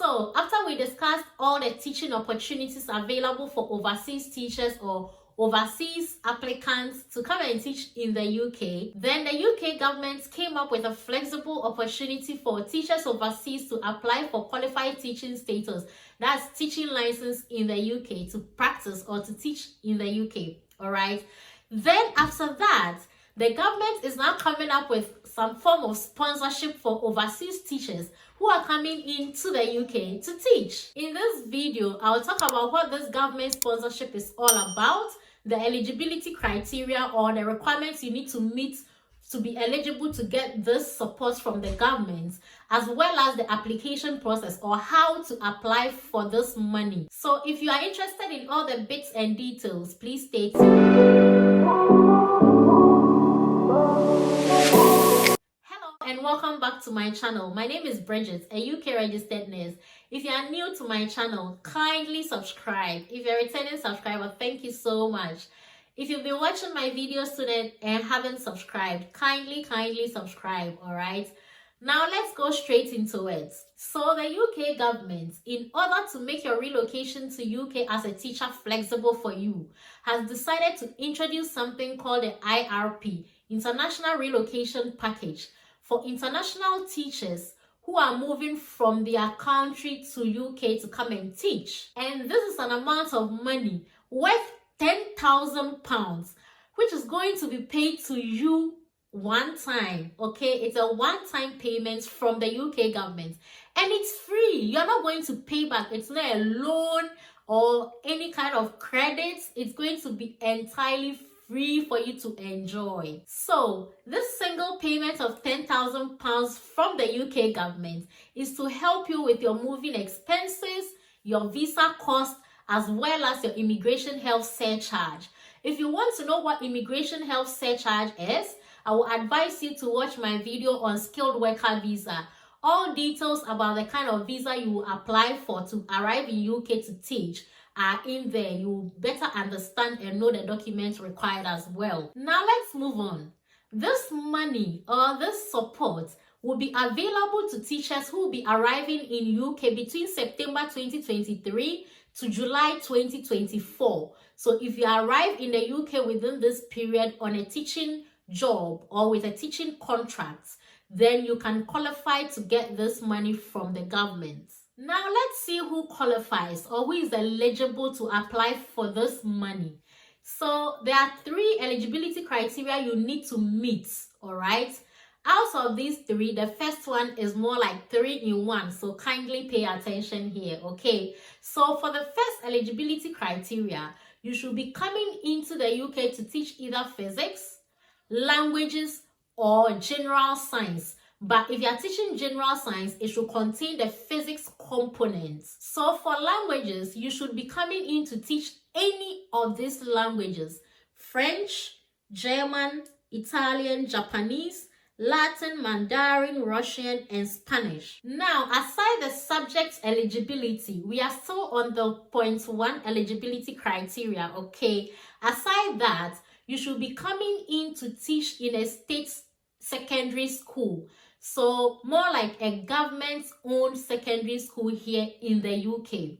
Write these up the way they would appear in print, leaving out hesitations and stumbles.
So after we discussed all the teaching opportunities available for overseas teachers or overseas applicants to come and teach in the UK, then the UK government came up with a flexible opportunity for teachers overseas to apply for qualified teaching status, that's teaching license in the UK, to practice or to teach in the UK. All right. Then after that, the government is now coming up with some form of sponsorship for overseas teachers who are coming into the UK to teach. In this video, I'll talk about what this government sponsorship is all about, the eligibility criteria or the requirements you need to meet to be eligible to get this support from the government, as well as the application process or how to apply for this money. So if you are interested in all the bits and details, please stay tuned. And welcome back to my channel. My name is Bridget, a UK registered nurse. If you are new to my channel, kindly subscribe. If you're a returning subscriber, thank you so much. If you've been watching my videos today and haven't subscribed, kindly subscribe. All right, now let's go straight into it. So the UK government, in order to make your relocation to UK as a teacher flexible for you, has decided to introduce something called the IRP, International Relocation Package, for international teachers who are moving from their country to UK to come and teach. And this is an amount of money worth £10,000, which is going to be paid to you one time. Okay, it's a one-time payment from the UK government, and it's free. You're not going to pay back. It's not a loan or any kind of credits. It's going to be entirely free for you to enjoy. So this single payment of £10,000 from the UK government is to help you with your moving expenses, your visa cost, as well as your immigration health surcharge. If you want to know what immigration health surcharge is, I will advise you to watch my video on skilled worker visa. All details about the kind of visa you will apply for to arrive in UK to teach are in there. You better understand and know the documents required as well. Now let's move on. This money or this support will be available to teachers who will be arriving in UK between September 2023 to July 2024. So if you arrive in the UK within this period on a teaching job or with a teaching contract, then you can qualify to get this money from the government. Now let's see who qualifies or who is eligible to apply for this money. So there are 3 eligibility criteria you need to meet. All right, out of these 3, the first one is more like 3 in 1, so kindly pay attention here. Okay, so for the first eligibility criteria, you should be coming into the UK to teach either physics, languages, or general science. But if you are teaching general science, it should contain the physics components. So for languages, you should be coming in to teach any of these languages: French, German, Italian, Japanese, Latin, Mandarin, Russian, and Spanish. Now, aside the subject eligibility, we are still on the point 1 eligibility criteria. Okay, aside that, you should be coming in to teach in a state secondary school. So more like a government-owned secondary school here in the UK.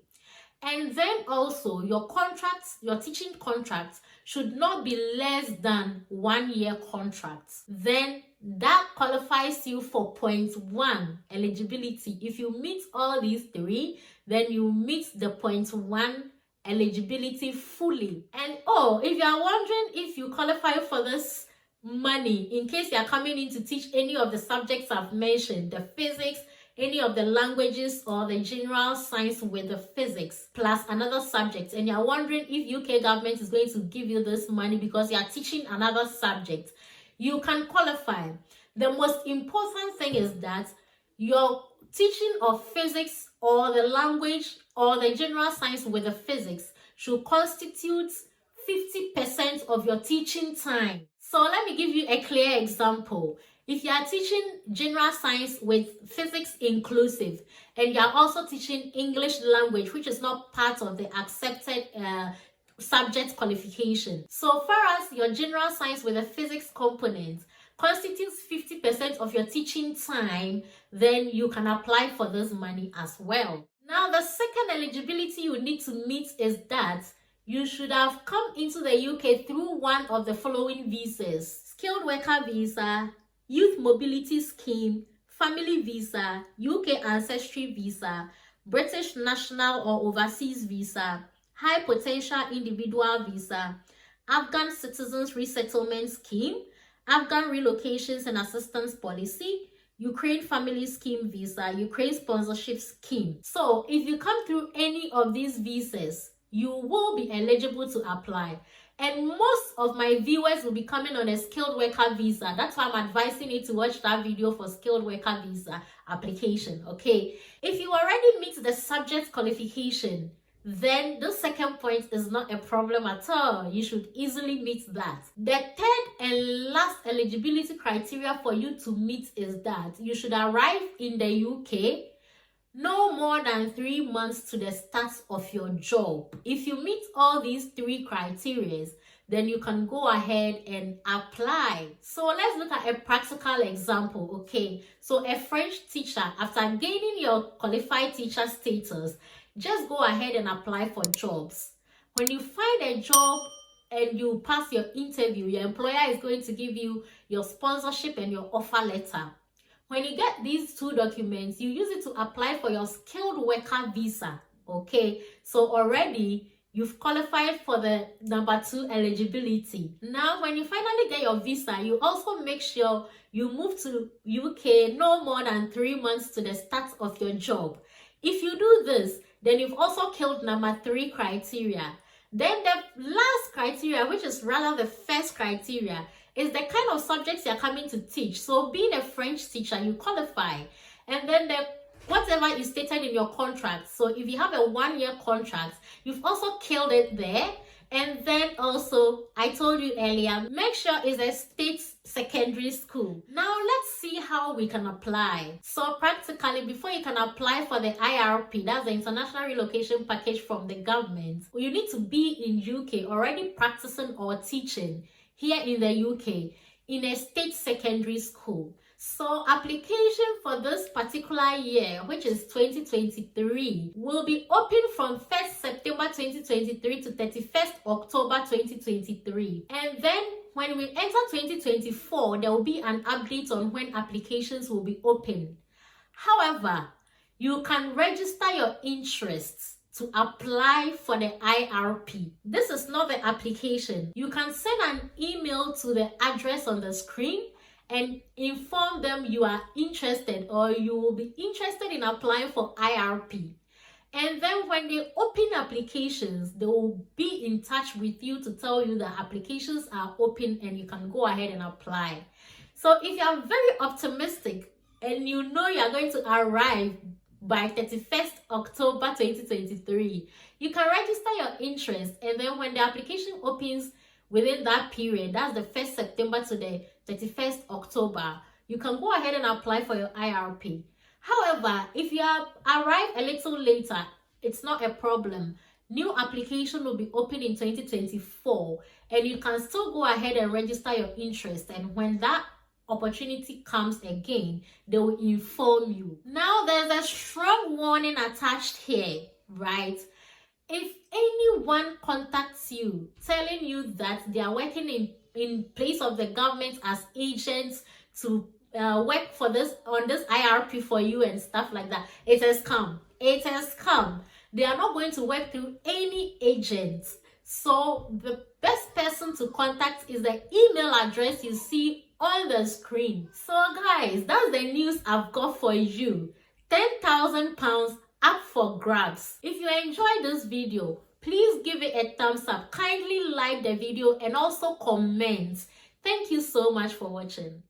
And then also your contracts, your teaching contracts should not be less than 1 year contracts. Then that qualifies you for point 1 eligibility. If you meet all these 3, then you meet the point 1 eligibility fully. And if you are wondering if you qualify for this money, in case you are coming in to teach any of the subjects I've mentioned, the physics, any of the languages, or the general science with the physics plus another subject, and you're wondering if UK government is going to give you this money because you are teaching another subject, you can qualify. The most important thing is that your teaching of physics or the language or the general science with the physics should constitute 50% of your teaching time. So let me give you a clear example. If you are teaching general science with physics inclusive, and you are also teaching English language, which is not part of the accepted subject qualification. So far as your general science with a physics component, constitutes 50% of your teaching time, then you can apply for this money as well. Now, the second eligibility you need to meet is that you should have come into the UK through one of the following visas: skilled worker visa, youth mobility scheme, family visa, UK ancestry visa, British national or overseas visa, high potential individual visa, Afghan citizens resettlement scheme, Afghan relocations and assistance policy, Ukraine family scheme visa, Ukraine sponsorship scheme. So if you come through any of these visas, you will be eligible to apply. And most of my viewers will be coming on a skilled worker visa. That's why I'm advising you to watch that video for skilled worker visa application, okay? If you already meet the subject qualification, then the second point is not a problem at all. You should easily meet that. The third and last eligibility criteria for you to meet is that you should arrive in the UK no more than 3 months to the start of your job. If you meet all these 3 criteria, then you can go ahead and apply. So let's look at a practical example, okay? So a French teacher, after gaining your qualified teacher status, just go ahead and apply for jobs. When you find a job and you pass your interview, your employer is going to give you your sponsorship and your offer letter. When you get these 2 documents, you use it to apply for your skilled worker visa, okay? So already you've qualified for the number 2 eligibility. Now, when you finally get your visa, you also make sure you move to UK no more than 3 months to the start of your job. If you do this, then you've also killed number 3 criteria. Then the last criteria, which is rather the first criteria, is the kind of subjects you're coming to teach. So being a French teacher, you qualify. And then whatever is stated in your contract. So if you have a 1-year contract, you've also killed it there. And then also, I told you earlier, make sure it's a state secondary school. Now let's see how we can apply. So practically, before you can apply for the IRP, that's the International Relocation Package from the government, you need to be in UK already practicing or teaching here in the UK in a state secondary school. So application for this particular year, which is 2023, will be open from 1st September 2023 to 31st October 2023. And then when we enter 2024, there will be an update on when applications will be open. However, you can register your interests to apply for the IRP. This is not the application. You can send an email to the address on the screen and inform them you are interested or you will be interested in applying for IRP. And then when they open applications, they will be in touch with you to tell you that applications are open and you can go ahead and apply. So if you are very optimistic and you know you are going to arrive by 31st October 2023, you can register your interest, and then when the application opens within that period, that's the 1st September to the 31st October, you can go ahead and apply for your IRP. However, if you arrive a little later, it's not a problem. New application will be open in 2024, and you can still go ahead and register your interest, and when that opportunity comes again, they will inform you. Now, there's a strong warning attached here, right? If anyone contacts you telling you that they are working in place of the government as agents to work for this on this IRP for you and stuff like that, it has come. It has come. They are not going to work through any agents. So the best person to contact is the email address you see on the screen. So guys, that's the news I've got for you. £10,000 up for grabs. If you enjoyed this video, please give it a thumbs up. Kindly like the video and also comment. Thank you so much for watching.